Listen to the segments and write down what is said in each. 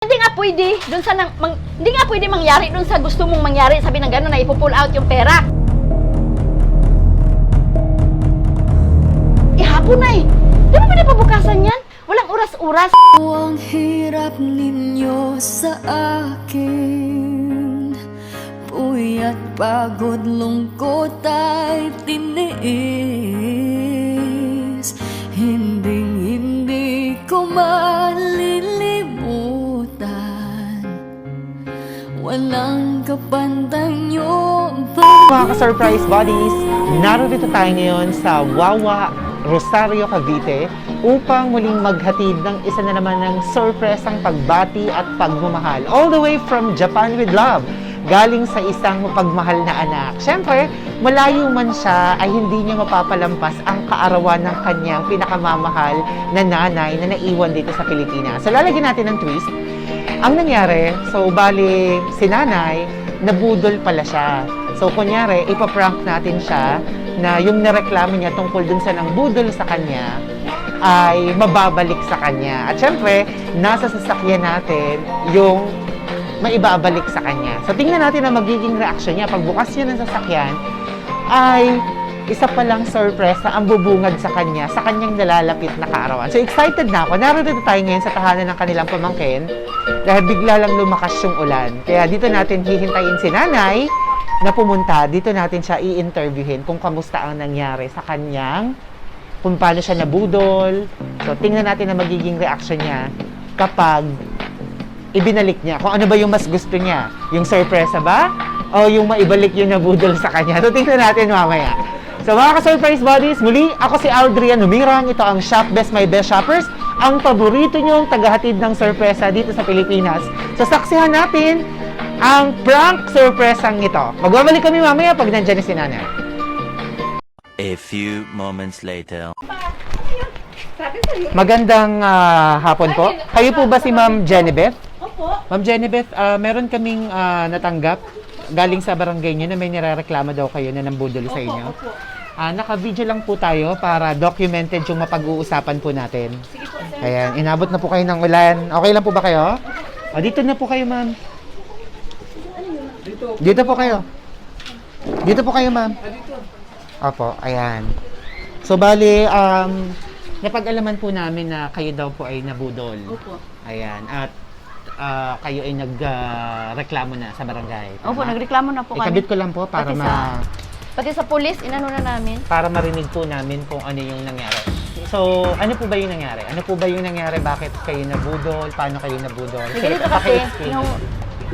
Hindi nga pwede dun sa hindi nga pwede mangyari dun sa gusto mong mangyari, sabi ng gano'n na ipo-pull out yung pera. Ihapon na eh. Di ba pwede pabukasan yan? Walang oras-oras. Ang hirap ninyo sa akin, puyat, pagod, lungkot ay tiniis. Hindi ko malilimutan, walang kapantay yung Mga ka-surprise buddies, narito tayo ngayon sa Wawa, Rosario, Cavite upang muling maghatid ng isa na naman ng sorpresang pagbati at pagmamahal all the way from Japan with love, galing sa isang mapagmahal na anak. Siyempre, malayo man siya ay hindi niya mapapalampas ang kaarawan ng kanyang pinakamamahal na nanay na naiwan dito sa Pilipinas. So lalagyan natin ng twist. Ang nangyari, so bali si nanay, nabudol pala siya. So kunyari, ipaprank natin siya na yung nareklamo niya tungkol dun sa nang budol sa kanya ay mababalik sa kanya. At syempre, nasa sasakyan natin yung maibabalik sa kanya. So tingnan natin ang magiging reaksyon niya. Pagbukas niya ng sasakyan, ay isa palang sorpresa ang bubungad sa kanya, sa kanyang nalalapit na kaarawan. So excited na ako. Narito tayo ngayon sa tahanan ng kanilang pamangkin dahil bigla lang lumakas yung ulan. Kaya dito natin hihintayin si nanay na pumunta. Dito natin siya i-interviewin kung kamusta ang nangyari sa kanyang, kung paano siya nabudol. So tingnan natin ang magiging reaksyon niya kapag ibinalik niya. Kung ano ba yung mas gusto niya. Yung sorpresa ba? O yung maibalik yung nabudol sa kanya. So tingnan natin mamaya. So mga ka-surprise buddies, muli ako si Aldrian Humirang. Ito ang Shop Best My Best Shoppers, ang paborito nyong tagahatid ng sorpresa dito sa Pilipinas. So saksihan natin ang prank sorpresang ito. Magbabalik kami mamaya pag nandyan na si nanay. A few moments later. Magandang hapon po. Kayo po ba si Ma'am Jenebeth? Opo. Ma'am Jenebeth, meron kaming natanggap galing sa barangay niyo na may nirereklamo daw kayo na nambudol sa inyo. Opo. Naka-video lang po tayo para documented yung mapag-uusapan po natin. Sige po, sir. Ayan, inabot na po kayo ng ulan. Okay lang po ba kayo? Dito na po kayo, ma'am. Dito po kayo. Dito po kayo, ma'am. Opo, ayan. So, bali, napag-alaman po namin na kayo daw po ay nabudol. Opo. Ayan, at kayo ay nagreklamo na sa barangay. Opo, nagreklamo na po kami. Ikabit ko lang po para Pati sa pulis, inano na namin. para marinig po namin kung ano yung nangyari. So, ano po ba yung nangyari? Ano po ba yung nangyari? Bakit kayo nabudol? Paano kayo nabudol? Sige, ganito kasi, paki-explain.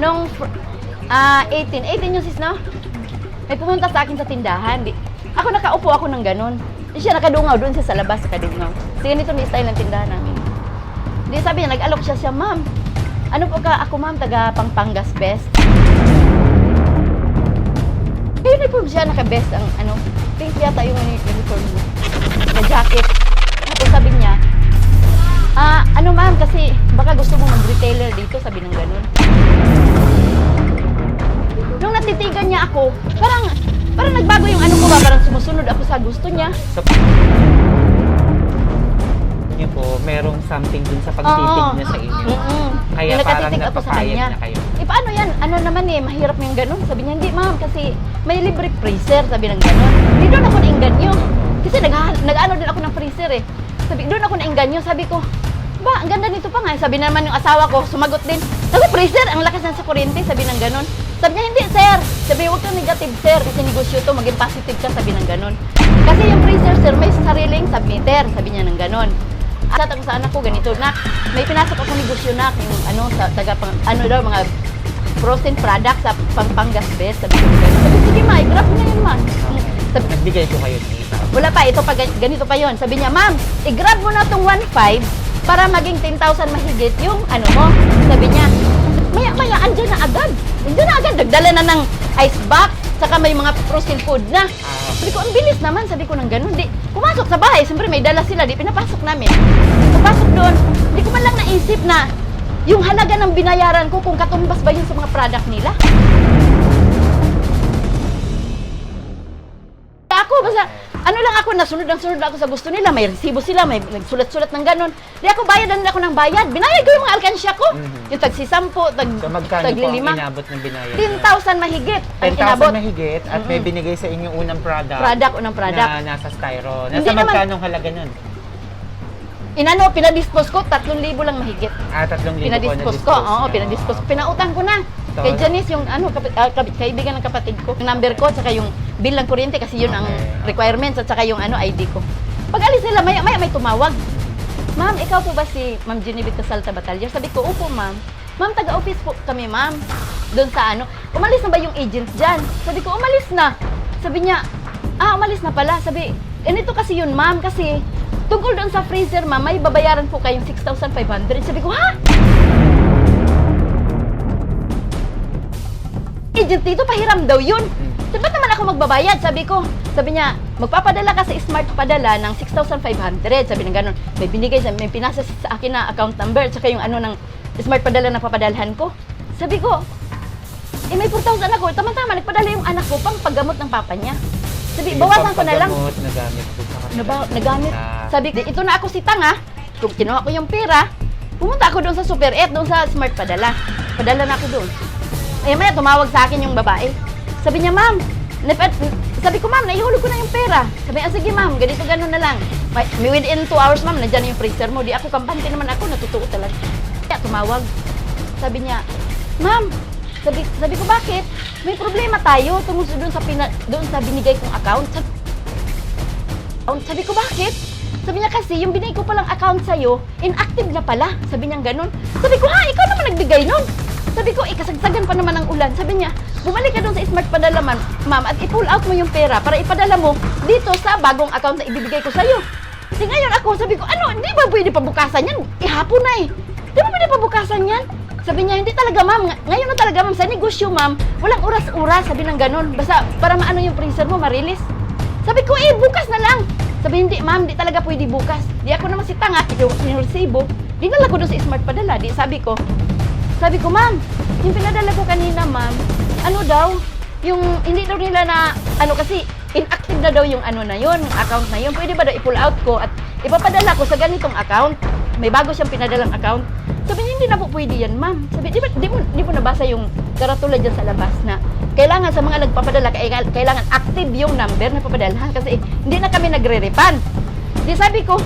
nung 18 yung sis, no? May pumunta sa akin sa tindahan. Ako nakaupo ako ng ganun. Siya nakadungaw doon siya sa labas, nakadungaw. Sige, ganito ni style ng tindahan namin. Di sabi niya, nag-alok siya, ma'am. Ano po ka? Ako, ma'am, taga Pampangas Best. Uniform siya, naka-best ang pink yata yung uniform niya. Na-jacket. Tapos sabi niya, ano ma'am, kasi baka gusto mo mag-retailer dito, sabi ng ganun. Nung natitigan niya ako, parang nagbago yung ano ko ba, parang sumusunod ako sa gusto niya. So, niyo po, merong something dun sa pagtitig niya sa inyo. Kaya Yung parang nakatitig ako sa napapayag kanya. na kayo. Paano yan? Ano naman mahirap yung ganun. Sabi niya, hindi ma'am, kasi may libre freezer, sabi ng ganun. Hindi doon ako nainganyo. Kasi nag-ano din ako ng freezer eh. Sabi, doon ako nainganyo. Sabi ko, ba, ang ganda nito pa nga. Sabi naman yung asawa ko, sumagot din. Sabi, freezer, ang lakas na sa kuryente, sabi ng ganun. Sabi niya, hindi sir. Sabi, huwag kang negative sir, kasi negosyo to, maging positive ka, sabi ng ganun. Kasi yung freezer sir, may sariling submeter, sabi niya ng ganun. At sa anak ko, ganito, nak, may pinasok ako negosyo, nak, yung daw, mga frozen products sa Pampangas Best, sabi ko ganun. Sabi, sige ma, i-grab mo na yun ma. Sabi, Nagbigay po kayo ng isa. wala pa, ito pa, ganito pa yon. Sabi niya, ma'am, i-grab mo na itong 1.5 para maging 10,000 mahigit yung ano mo. Sabi niya, maya, andyan na agad. Andyan na agad, nagdala na ng ice box, saka may mga frozen food na. Sabi ko, ang bilis naman, sabi ko ng ganun. Di, pumasok sa bahay, siyempre may dala sila, di pinapasok namin. Pupasok doon, di ko man lang naisip na yung halaga ng binayaran ko kung katumbas ba yun sa mga product nila. Ako, basta, Ano lang ako, nasunod ako sa gusto nila. May resibo sila, may nagsulat-sulat ng ganun. Di ako bayadan ako ng bayad. Binayad ko yung mga alkansya ko. Yung tagsisampo, So magkano po ang taglilima. inabot ng binayad niyo? 10,000 mahigit ang inabot. 10,000 mahigit at may binigay sa inyo unang product. Unang product. Na nasa styro. Hindi Nasa naman- magkano halaga nun? Pinadispose ko, 3,000 lang mahigit. 3,000 Pinadispose ko, oo, pinadispose. Pinautang ko na. So, Kay Janice, yung kaibigan ng kapatid ko, yung number ko, tsaka yung bill ng kuryente kasi yun ang Okay. requirements at tsaka yung ID ko. Pag alis nila, maya may tumawag. Ma'am, ikaw po ba si Ma'am Genevieve Casalta Batalya? Sabi ko, opo ma'am. Ma'am, taga-office po kami ma'am. Doon sa umalis na ba yung agent dyan? Sabi ko, umalis na. Sabi niya, umalis na pala. Sabi, ganito kasi yun ma'am, kasi tungkol doon sa freezer ma'am, may babayaran po kayong 6,500. Sabi ko, ha? Agent dito, pahiram daw yun. Sabi, ba't naman ako magbabayad? Sabi niya, magpapadala ka sa Smart Padala ng 6,500. Sabi ng ganun. May binigay, may pinasa sa akin na account number, tsaka yung ng Smart Padala na papadalhan ko. Sabi ko, may 4,000 ako. Tama-tama, nagpadala yung anak ko pang paggamot ng papa niya. Sabi, bawasan ko na lang. Nagamit po sa kanila. Nagamit. Sabi, ito na ako si Tanga. Kung kinuha ko yung pera, pumunta ako doon sa Super 8, doon sa Smart Padala. Padala na ako doon. Maya tumawag sa akin yung babae. Sabi niya, ma'am, sabi ko, ma'am, naihulog ko na yung pera. Sabi niya, sige ma'am, ganito gano'n na lang. May within 2 hours, ma'am, nandiyan na yung freezer mo. Di ako, kampante naman ako, natutuo talaga. Kaya tumawag. Sabi niya, ma'am, sabi ko, bakit? May problema tayo tungkol doon sa binigay kong account. Sabi ko, bakit? Sabi niya kasi, yung binigay ko palang account sa'yo, inactive na pala. Sabi niya gano'n. Sabi ko, ha, ikaw naman nagbigay nun. Sabi ko, kasagsagan pa naman ng ulan. Sabi niya, bumalik ka doon sa Smart Padala, ma'am, at i-pull out mo yung pera para ipadala mo dito sa bagong account na ibibigay ko sa'yo. Kasi ngayon ako, sabi ko, hindi ba pwede pabukasan yan? Ihapon na eh. Di ba pwede pabukasan yan? Sabi niya, hindi talaga, ma'am. Ngayon na talaga, ma'am. Sa negosyo, ma'am, walang oras-oras. Sabi ng ganun. Basta para maano yung freezer mo, marilis. Sabi ko, bukas na lang. Sabi, hindi, ma'am, di talaga pwede bukas. Di ako naman si Tanga, pinursibo. Dinala ko doon sa Smart Padala. Sabi ko, ma'am, yung pinadala ko kanina, ma'am, yung hindi daw nila na, kasi inactive na daw yung na yun, yung account na yun. Pwede ba daw i-pull out ko at ipapadala ko sa ganitong account? May bago siyang pinadalang account. Sabi niya, hindi na po pwede yan, ma'am. Sabi, di mo nabasa yung karatula dyan sa labas na kailangan sa mga nagpapadala, kailangan active yung number na papadalahan kasi hindi na kami nagre-refund. Di sabi ko,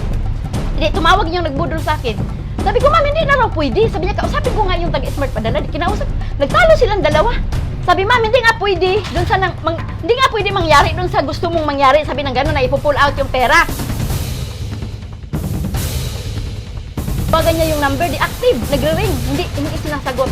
tumawag yung nagbudol sa akin. Sabi ko, ma'am, hindi na raw pwede. Sabi niya, kausapin ko nga yung tag-Smart Padala. Kinausap, nagtalo silang dalawa. Sabi, ma'am, hindi nga pwede. Hindi nga pwede mangyari doon sa gusto mong mangyari. Sabi ng gano'n na ipo-pull out yung pera. Tawagan niya yung number, di active, nagre-ring, hindi sinasagot.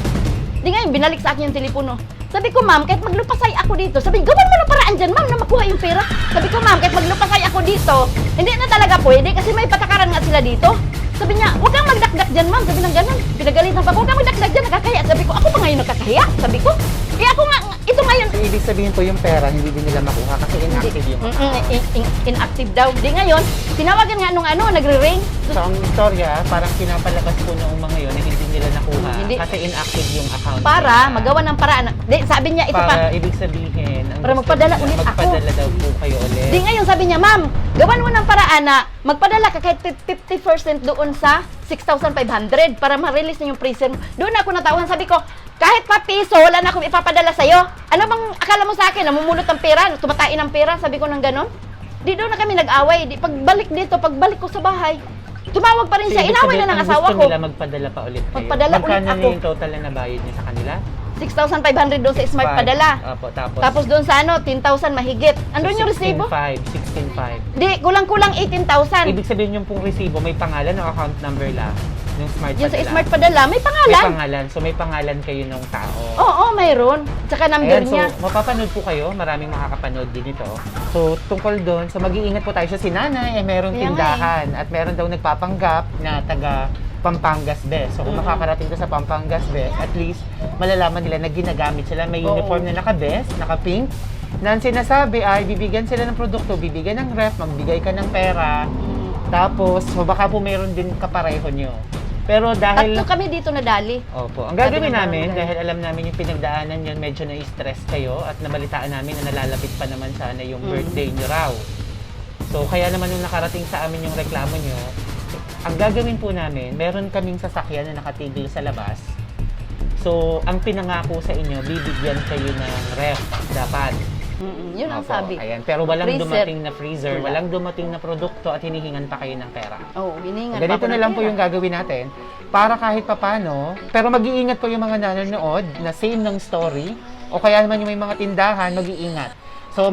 Di ngayon, binalik sa akin yung telepono. Sabi ko, ma'am, kahit maglupasay ako dito, sabi, gawan mo ng paraan dyan, ma'am, na makuha yung pera. Sabi ko, ma'am, kahit maglupasay ako dito, hindi na talaga pwede kasi may patakaran nga sila dito. Sabi niya, huwag kang magdakdak dyan, ma'am. Sabi ng ganun. Pinagalitan pa, huwag kang magdakdak dyan, nakakaya. Sabi ko, ako pa ngayon nakakaya? Sabi ko, ako nga, ito ngayon. Ibig sabihin po yung pera, hindi din nila makuha kasi inactive yung Inactive daw. Di ngayon, tinawagan nga nung nagre-ring. So, ang istorya, parang pinapalabas po noong mga yun na hindi nila nakuha Hindi. kasi inactive yung account Para nila. magawa ng paraan. Sabi niya, ito Para pa. ibig sabihin, ang Para gusto magpadala nila, ulit ako. magpadala daw po kayo ulit. Di ngayon, sabi niya, ma'am, gawan mo ng paraan na magpadala ka kahit 50% doon sa 6,500 para ma-release na yung freezer. Doon ako natawan. Sabi ko, kahit pa piso, wala na akong ipapadala sa'yo. Ano bang akala mo sa akin? Namumulot ng pera? Tumatain ng pera? Sabi ko ng ganon. Di doon na kami nag-away. Di, pagbalik ko sa bahay, tumawag pa rin siya. ibig Inaway sabihin, na ng ang asawa gusto ko. nila magpadala pa ulit kayo. Magpadala ulit Magkano ako. na yung total na nabayad niya sa kanila? 6,500 doon sa Smart Padala. Opo, Tapos doon sa 10,000 mahigit. Andun yung resibo? 16,500. Di, kulang-kulang 18,000. Ibig sabihin yung pong resibo, may pangalan o account number lang? Yung Smart Yung sa Padala. Smart Padala, may May pangalan. pangalan. So may pangalan kayo nung tao. Oo, mayroon. Tsaka number Ayan, niya. so mapapanood po kayo, maraming makakapanood din ito. So tungkol doon, so mag-iingat po tayo sa sinanay, merong Kaya nga tindahan at meron daw nagpapanggap na taga Pampangas Best. So kung makakarating ka sa Pampangas Best, at least malalaman nila na ginagamit sila. May Oo. uniform na naka-best, naka-pink, na ang sinasabi ay bibigyan sila ng produkto, bibigyan ng ref, magbigay ka ng pera, tapos so baka po meron din kapareho nyo. Pero dahil... Tatlo kami dito nadali. Opo. Ang gagawin Sabi ng namin, barangay. dahil alam namin yung pinagdaanan yun, medyo na-stress kayo at nabalitaan namin na nalalapit pa naman sana yung birthday nyo raw. So, kaya naman nung nakarating sa amin yung reklamo nyo, ang gagawin po namin, meron kaming sasakyan na nakatigil sa labas. So, ang pinangako sa inyo, bibigyan kayo ng ref dapat. Yun ang Opo, sabi. ayan. Pero walang Freezer. dumating na freezer, Wala. walang dumating na produkto at hinihingan pa kayo ng pera. Oo, hiningan. Ganito na lang po yung gagawin natin para kahit papano, pero mag-iingat po yung mga nanonood na same ng story o kaya naman yung may mga tindahan, mag-iingat. So,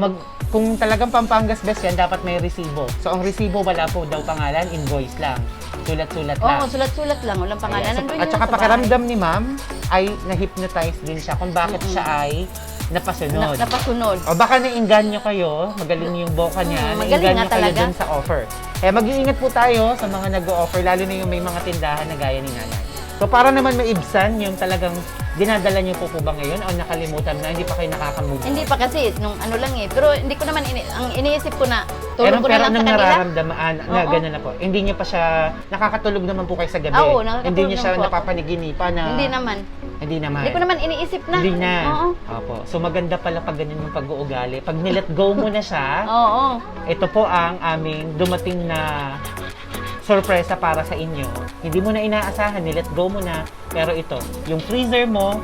kung talagang Pampangas Best yan, dapat may resibo. So, ang resibo wala po daw pangalan, invoice lang. Sulat-sulat lang. Oo, sulat-sulat lang. Walang pangalan. Ayan. Nandun At yun saka sa pakiramdam ni ma'am ay na-hypnotize din siya kung bakit siya ay napasunod. Napasunod. O baka nainganyo kayo, magaling yung boka niya, Magaling nainganyo nga kayo talaga. dun sa offer. Kaya mag-iingat po tayo sa mga nag-o-offer, lalo na yung may mga tindahan na gaya ni nanay. So para naman maibsan yung talagang dinadala niyo po ba ngayon o nakalimutan na, hindi pa kayo nakakamove? Hindi pa kasi, nung ano lang eh. Pero hindi ko naman, ang iniisip ko na, tulog ko na Pero lang sa nang kanila. nararamdaman na Oo. gano'n na po. Hindi niyo pa siya, nakakatulog naman po kayo sa gabi. Oo, nakakatulog Hindi niyo siya naman po. napapaniginipan na... Hindi naman. Hindi naman. Hindi ko naman iniisip na. Hindi na. Oo. Opo. So maganda pala pag ganyan yung pag-uugali. Pag nilet go mo na siya, Oo. ito po ang aming dumating na sorpresa para sa inyo. Hindi mo na inaasahan, nilet go mo na. Pero ito, yung freezer mo,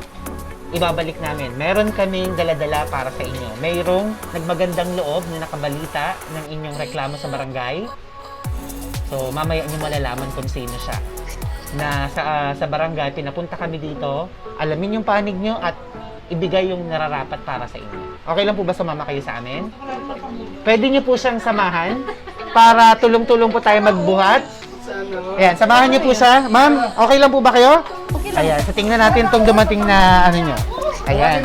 ibabalik namin. Meron kaming dala-dala para sa inyo. Mayroong nagmagandang loob na nakabalita ng inyong reklamo sa barangay. So, mamaya nyo malalaman kung sino siya. Na sa barangay, pinapunta kami dito, alamin yung panig nyo at ibigay yung nararapat para sa inyo. Okay lang po ba sumama kayo sa amin? Pwede nyo po siyang samahan para tulong-tulong po tayo magbuhat. Ayan, samahan niyo po siya. Ma'am, okay lang po ba kayo? Ayan, so tingnan natin tong dumating na ano nyo. Ayan.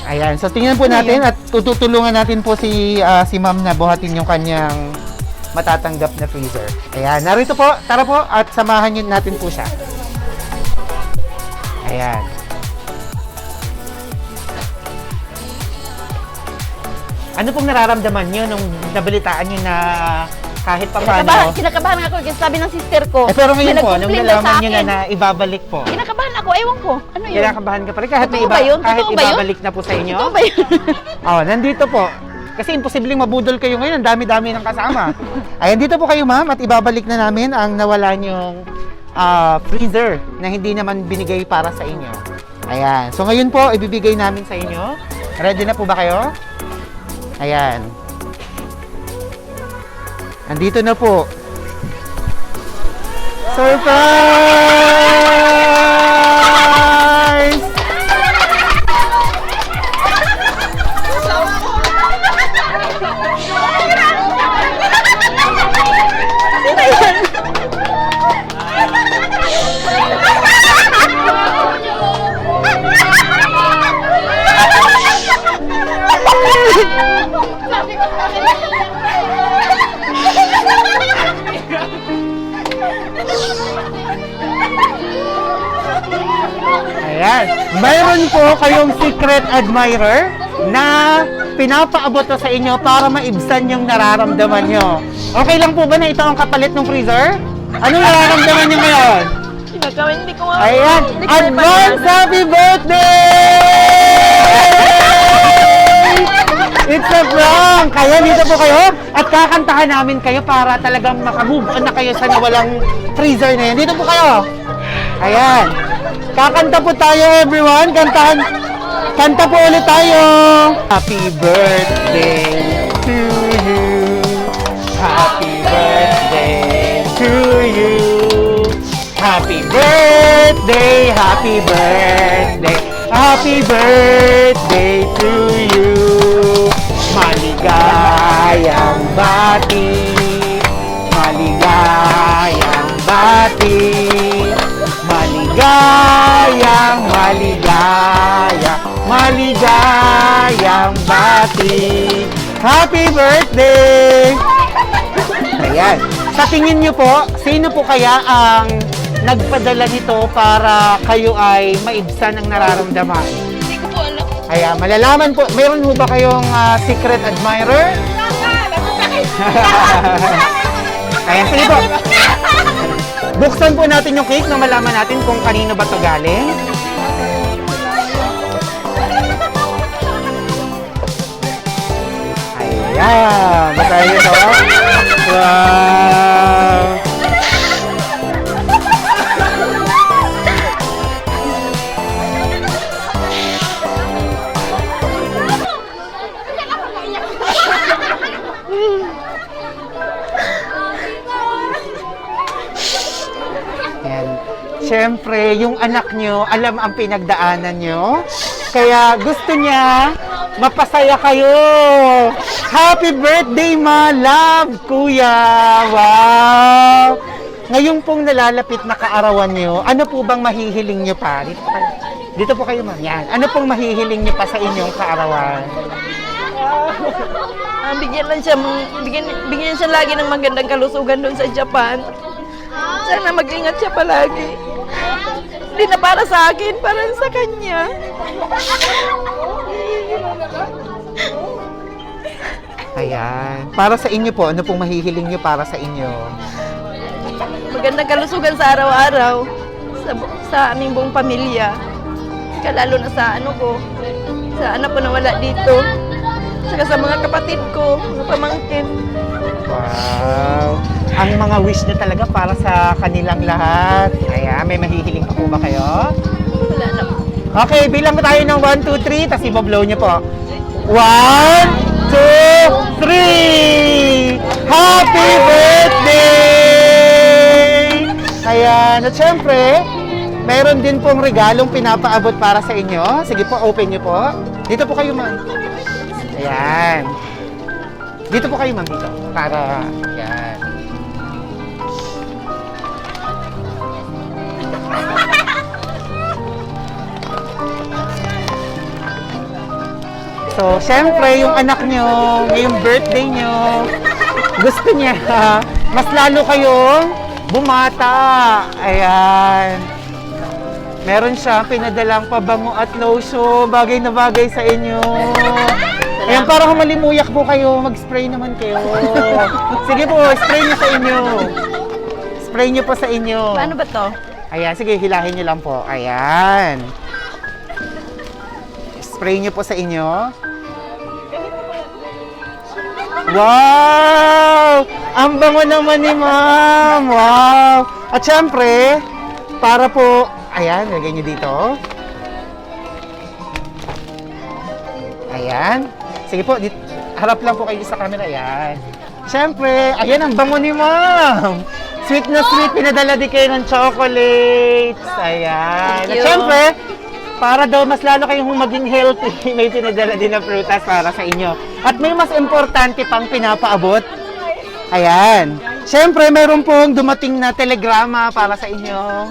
Ayan, so tingnan po natin at tutulungan natin po si ma'am na buhatin yung kanyang matatanggap na freezer. Ayan, narito po. Tara po at samahan niyo natin po siya. Ayan. Ano pong nararamdaman niyo nung nabalitaan niyo na kahit pa paano? Kinakabahan ako kasi sabi ng sister ko. Pero ngayon may po, nung nag-complain daw nalaman sa niyo akin. na ibabalik po, Kinakabahan ako, ewan ko. Ano yun? kinakabahan ka pa rin kahit may Totoo ba yun? kahit Totoo ba yun? ibabalik na po sa inyo? Totoo ba yun? Oh, nandito po. Kasi imposibleng mabudol kayo ngayon, ang dami-dami ng kasama. Ayan, dito po kayo ma'am at ibabalik na namin ang nawala niyong freezer na hindi naman binigay para sa inyo. Ayan. So ngayon po, ibibigay namin sa inyo. Ready na po ba kayo? Ayan. Andito na po. Surprise! Ayan. Mayroon po kayong secret admirer na pinapaabot to sa inyo para maibsan yung nararamdaman nyo. Okay lang po ba na ito ang kapalit ng freezer? Anong nararamdaman nyo ngayon? Kinakabahan, hindi ko Ayan. Advance happy birthday! It's a prank! Kaya dito po kayo at kakantahan namin kayo para talagang makamove on na kayo sa nawalang freezer na yan. Dito po kayo. Ayan. Kakanta po tayo, everyone. Kanta po ulit tayo. Happy birthday to you. Happy birthday to you. Happy birthday, happy birthday. Happy birthday to you. Maligayang bati. Maligayang bati. Maligayang bati. Happy birthday! Ayan. Sa tingin nyo po, sino po kaya ang nagpadala nito para kayo ay maibsan ang nararamdaman? Hindi ko po alam. Ayan, malalaman po. Meron po ba kayong secret admirer? Ayan, sige po. Buksan po natin yung cake na malaman natin kung kanino ba ito galing. Ayan, basahin niyo to. Wow! Ayan. Siyempre, yung anak nyo, alam ang pinagdaanan nyo. Kaya gusto niya, mapasaya kayo. Happy birthday, ma! Love, kuya! Wow! Ngayon pong nalalapit na kaarawan nyo, ano po bang mahihiling nyo pa? Dito po kayo, ma'am. Yan. Ano pong mahihiling nyo pa sa inyong kaarawan? Bigyan siya lagi ng magandang kalusugan doon sa Japan. Sana mag-ingat siya palagi. Hindi na para sa akin, para sa kanya. Ayan. Para sa inyo po, ano pong mahihiling nyo para sa inyo? Magandang kalusugan sa araw-araw. Sa aming buong pamilya. Lalo na sa sa anak ko na wala dito. Saka sa mga kapatid ko, mga pamangkin. Wow! Ang mga wish niyo talaga para sa kanilang lahat. Ayan, may mahihiling pa po ba kayo? Wala na po. Okay, bilang tayo ng 1, 2, 3, tapos ibablow niyo po. 1, 2, 3! Happy birthday! Ayan, at syempre, mayroon din pong regalong pinapaabot para sa inyo. Sige po, open niyo po. Dito po kayo, ma'am. Ayan. Dito po kayo, ma'am, dito. Para, ayan. So, syempre, yung anak nyo, ngayong birthday nyo, gusto niya, mas lalo kayong bumata. Ayan. Meron siya pinadalang pabango at lotion, bagay na bagay sa inyo. Ayan, para humalimuyak po kayo, mag-spray naman kayo. Sige po, spray niyo sa inyo. Spray niyo po sa inyo. Paano ba to? Ayan, sige, hilahin niyo lang po. Ayan. Spray niyo po sa inyo. Wow! Ang bango naman ni ma'am! Wow! At syempre, para po, ayan, lagay niyo dito. Ayan. Sige po, harap lang po kayo sa camera. Ayan. Syempre, ayan ang bango ni ma'am! Sweet na sweet, pinadala din kayo ng chocolates. Ayan. At Thank you. syempre, para daw mas lalo kayong maging healthy, may pinadala din na prutas para sa inyo. At may mas importante pang pinapaabot. Ayan. Siyempre, mayroon pong dumating na telegrama para sa inyo.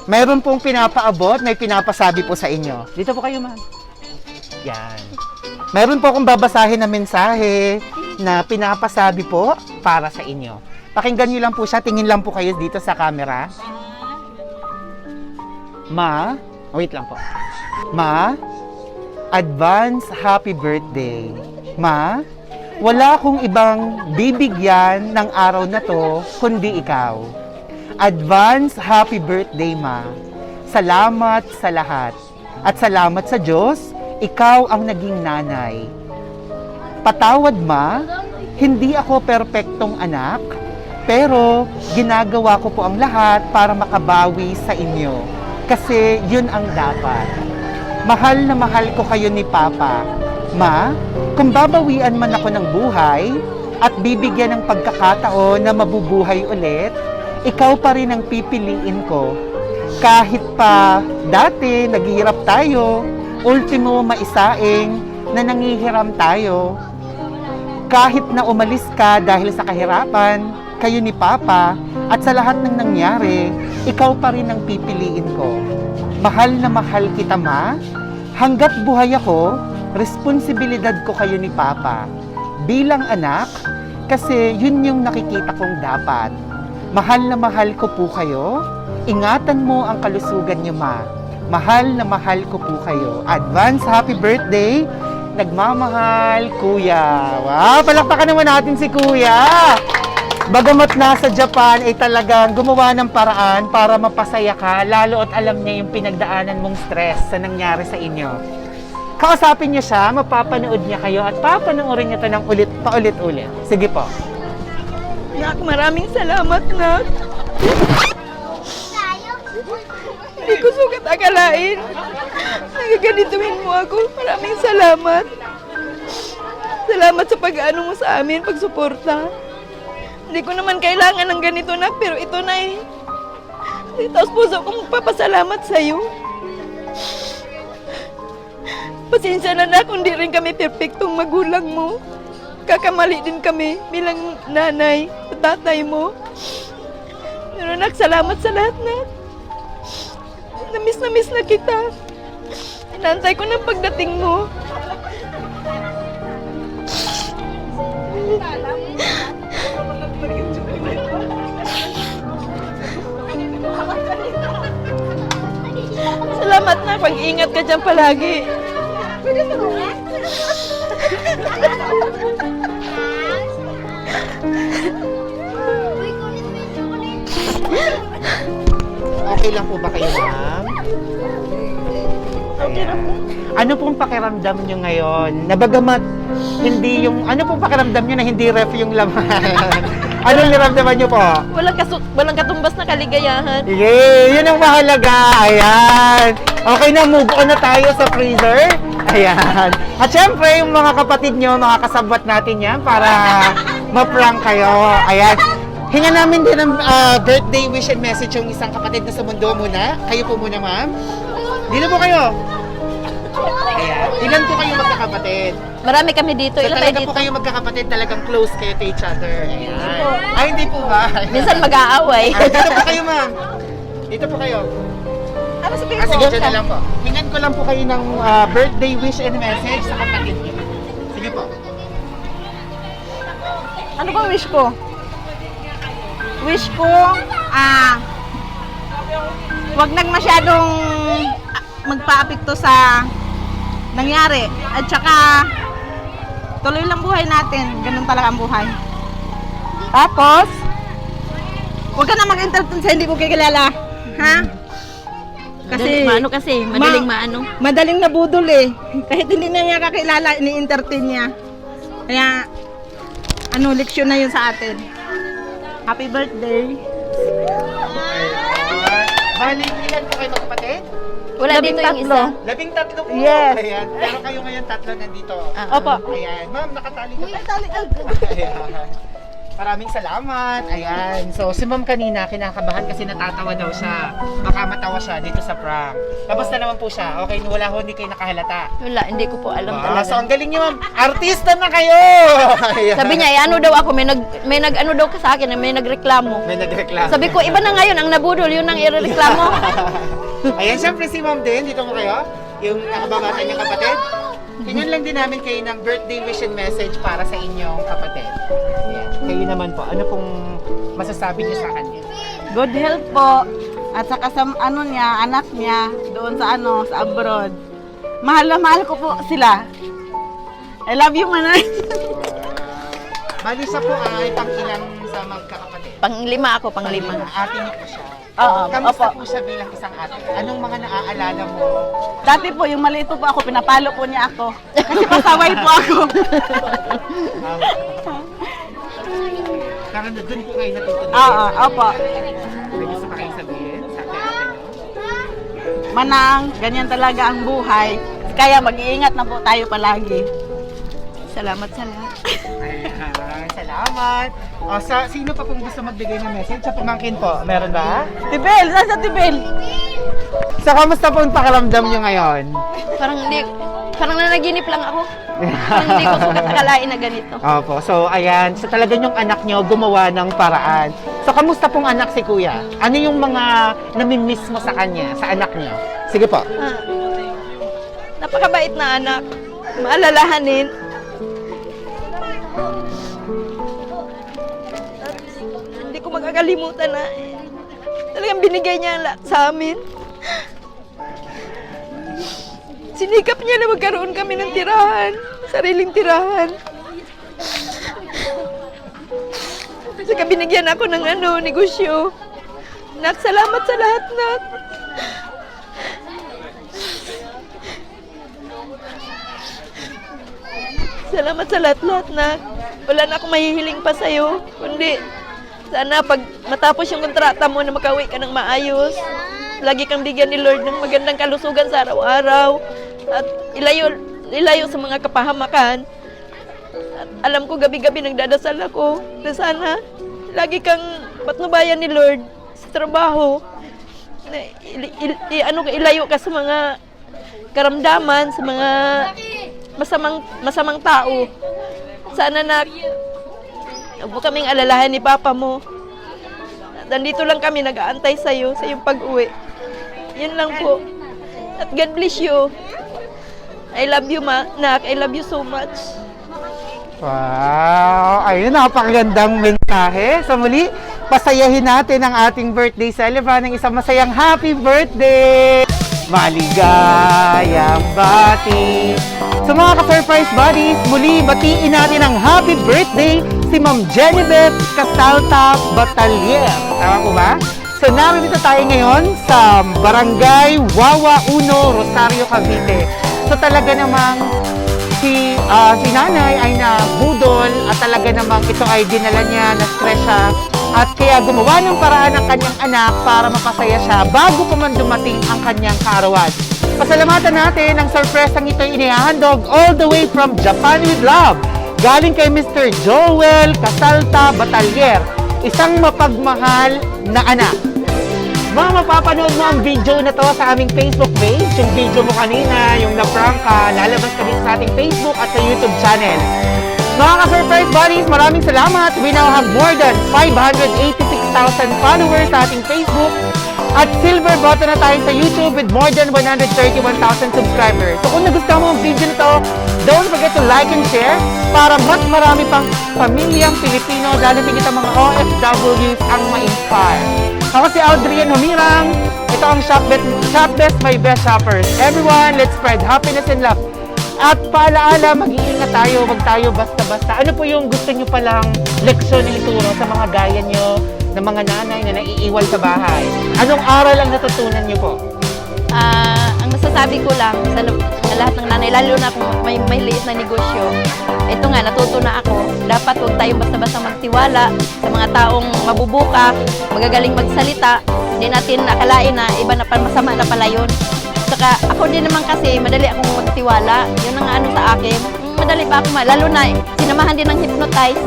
Mayroon pong pinapaabot, may pinapasabi po sa inyo. Dito po kayo, ma'am. Yan. Mayroon po akong babasahin na mensahe na pinapasabi po para sa inyo. Pakinggan niyo lang po siya. Tingin lang po kayo dito sa camera. Ma, wait lang po. Ma, advance happy birthday. Ma, wala akong ibang bibigyan ng araw na to kundi ikaw. Advance happy birthday, Ma. Salamat sa lahat. At salamat sa Diyos, ikaw ang naging nanay. Patawad, Ma, hindi ako perpektong anak, pero ginagawa ko po ang lahat para makabawi sa inyo. Kasi yun ang dapat. Mahal na mahal ko kayo ni Papa. Ma, kung babawian man ako ng buhay at bibigyan ng pagkakataon na mabubuhay ulit, ikaw pa rin ang pipiliin ko. Kahit pa dati naghihirap tayo, ultimo maisaing na nangihiram tayo. Kahit na umalis ka dahil sa kahirapan, kayo ni Papa, at sa lahat ng nangyari, ikaw pa rin ang pipiliin ko. Mahal na mahal kita, Ma. Hanggat buhay ako, responsibilidad ko kayo ni Papa. Bilang anak, kasi yun yung nakikita kong dapat. Mahal na mahal ko po kayo. Ingatan mo ang kalusugan niyo, Ma. Mahal na mahal ko po kayo. Advance happy birthday, nagmamahal, Kuya. Wow, palakpakan naman natin si Kuya. Bagamat nasa Japan ay talagang gumawa ng paraan para mapasaya ka, lalo at alam niya yung pinagdaanan mong stress sa nangyari sa inyo. kausapin niyo siya, mapapanood niya kayo at papanoorin niyo ito ng paulit-ulit. Sige po. Nak, maraming salamat, Nak. Hindi ko sukat akalain. Nagaganituin mo ako. Maraming salamat. Salamat sa pag-ano mo sa amin, pagsuporta. Hindi ko naman kailangan ng ganito, Nak, pero ito na eh. Taos puso kong magpapasalamat sa'yo. Pasensya na, Nak, kung di rin kami perfectong magulang mo. Kakamali din kami bilang nanay at tatay mo. Pero, Nak, salamat sa lahat, Nak. Namiss na kita. Inantay ko ng pagdating mo. Salamat na, pag-ingat ka dyan palagi. Okay lang po ba kayo, ma'am? Ayan. Ano pong pakiramdam nyo ngayon? Nabagamat hindi yung... Ano pong pakiramdam nyo na hindi ref yung laman? Anong niramdaman nyo po? Walang katumbas na kaligayahan. Yay! Yun ang mahalaga! Ayan! Okay na, move on na tayo sa freezer. Ayan. At syempre, yung mga kapatid nyo, mga kasabwat natin yan para ma-prank kayo. Ayan. Hinga namin din ng birthday wish and message yung isang kapatid na sa mundo muna. Kayo po muna, ma'am. Dito po kayo. Ayan. Ilan po kayo magkakapatid? Marami kami dito. So Ilan tayo talaga dito? po kayo magkakapatid, talagang close kayo to each other. Ayan. Ay, hindi po ba? Minsan mag-aaway. Dito po kayo, ma'am. Dito po kayo. Ano sabihin Ah, mo? sige, dyan na lang po. Hingan ko lang po kayo ng birthday wish and message sa kapatid niyo. Sige po. Ano ba wish ko? Wish ko, wag nang masyadong magpa-apekto sa nangyari. At saka, tuloy lang buhay natin. Ganun talaga ang buhay. Tapos, wag ka na mag-entertain sa hindi mo kikilala. Ha? Kasi, maano kasi, madaling maano. Madaling nabudol eh. Kahit hindi na niya kakilala, ini-entertain niya. Kaya, leksyon na yun sa atin. Happy birthday. Bali, ilan po kayo magkapatid? Wala dito yung isa. 13 po. Yes. Ayan. Pero kayo ngayon tatlo nandito. Opo. Ayan. Ma'am, nakatali ka ba? Ayan. Maraming salamat. Ayan. So, si ma'am kanina, kinakabahan kasi natatawa daw siya. Baka matawa siya dito sa prank. Tapos na naman po siya. Okay, wala ho, hindi kayo nakahalata. Wala, hindi ko po alam Ah, so, talaga. ang galing niyo, ma'am. Artista na kayo! Ayan. Sabi niya, ano daw ako, may nag-ano daw ka sa akin, may nagreklamo. May nagreklamo. Sabi ko, iba na ngayon, ang nabudol, yun ang irereklamo. Ayan, syempre si ma'am din. Dito mo kayo. Yung nakababatan niyong kapatid. Tingnan lang din namin kayo ng birthday wish and message para sa inyong kapatid. Ayan. Kayo naman po, ano pong masasabi niyo sa kanya? Good health po. At saka sa anak niya, doon sa sa abroad. Mahal na mahal ko po sila. I love you, Manay. Bali siya po ay pang-ilang sa magkakapatid. Panglima ako, panglima. Ate niyo po siya. Oo, Kamusta opo. po siya bilang isang ate? Anong mga naaalala mo? Dati po, yung maliit po ako, pinapalo po niya ako. Kasi pasaway po ako. Karon doon po kayo natutunan. Oo, opo. May gusto pa kayo sabihin sa ate niyo? Manang, ganyan talaga ang buhay. Kaya mag-iingat na po tayo palagi. Salamat sa lahat. Ayan, salamat. O, sino pa pong gusto magbigay ng message? Sa pamangkin po, meron ba? Tibel, nasa Tibel? So, kamusta po ang pakiramdam nyo ngayon? Parang nanaginip lang ako. Parang hindi ko sukat akalain na ganito. Opo, so ayan, so talagang yung anak nyo gumawa ng paraan. So, kamusta pong anak si kuya? Ano yung mga namimiss mo sa kanya, sa anak nyo? Sige po. Napakabait na anak. Maalalahanin. At hindi ko magkakalimutan na talagang binigay niya ang lahat sa amin. Sinikap niya na magkaroon kami ng tirahan, sariling tirahan. Saka binigyan ako ng negosyo. Nak, salamat sa lahat, Nak. Salamat sa lahat-lahat na wala na akong mahihiling pa sa'yo. Kundi sana pag matapos yung kontrata mo na makauwi ka ng maayos, lagi kang bigyan ni Lord ng magandang kalusugan sa araw-araw at ilayo sa mga kapahamakan. At alam ko gabi-gabi nagdadasal ako na sana lagi kang patnubayan ni Lord sa trabaho. Na ilayo ka sa mga karamdaman, sa mga masamang tao. Sana huwag mo kaming alalahan ni Papa mo. Nandito lang kami nag-aantay sa iyo sa iyong pag-uwi. Yun lang po. At God bless you. I love you, Nak. I love you so much. Wow! Ayun, napakagandang mensahe. Sa muli, pasayahin natin ang ating birthday celebrant ng isang masayang happy birthday! Maligayang bati! Sa mga ka-surprise buddies, muli batiin natin ang happy birthday si Ma'am Jenibeth Casalta Batalier. Tama po ba? So, narito tayo ngayon sa Barangay Wawa 1, Rosario, Cavite. So, talaga namang si nanay ay nabudol at talaga namang ito ay dinala niya, na-stress siya at kaya gumawa ng paraan ng kanyang anak para mapasaya siya bago pa man dumating ang kanyang kaarawan. Pasalamatan natin ang sorpresang ito ay inihahandog all the way from Japan with love. Galing kay Mr. Joel Casalta Batalier, isang mapagmahal na anak. Mga mapapanood mo ang video na to sa aming Facebook page. Yung video mo kanina, yung na-prank ka, lalabas kami sa ating Facebook at sa YouTube channel. Mga ka-surprise buddies, maraming salamat. We now have more than 586,000 followers sa ating Facebook. At silver button na tayo sa YouTube with more than 131,000 subscribers. So kung nagustuhan mo ang video na to, don't forget to like and share para mas marami pang pamilyang Pilipino, lalo tigit ang mga OFWs ang ma-inspire. Ako si Audrian Humirang. Ito ang Shopbest, my best shoppers. Everyone, let's spread happiness and love. At paalaala, mag-iingat tayo, wag tayo basta-basta. Ano po yung gusto nyo palang leksyon na ituro sa mga gaya nyo, ng mga nanay na naiiwan sa bahay? Anong aral ang natutunan nyo po? Ang masasabi ko lang sa lahat ng nanay, lalo na kung may liit na negosyo, ito nga, natuto na ako. Dapat huwag tayong basta-basta magtiwala sa mga taong mabubuka, magagaling magsalita. Hindi natin akalain na iba na masama na pala yun. Saka ako din naman kasi, madali akong magtiwala. Yun ang ano sa akin. Madali pa ako, lalo na sinamahan din ng hypnotize.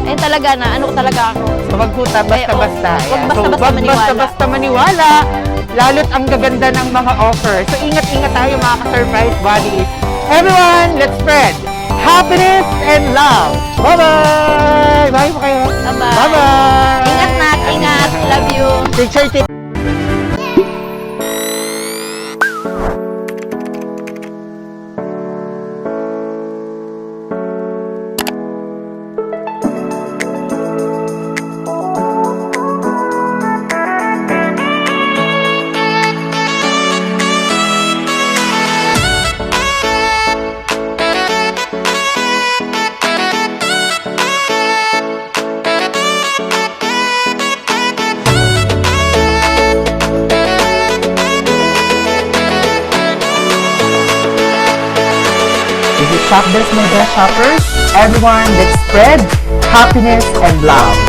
Ayun talaga na, ano talaga ako. So, wag po basta-basta. Huwag So, basta-basta wag maniwala. basta-basta maniwala. Lalo't ang gaganda ng mga offer. So, ingat-ingat tayo mga ka-surprise buddies. Everyone, let's spread happiness and love. Bye-bye! Bye po kayo. Bye-bye. Bye-bye! Ingat na, ingat. Love you. Picture tip. Shopbest, my best shoppers. Everyone, let's spread happiness and love.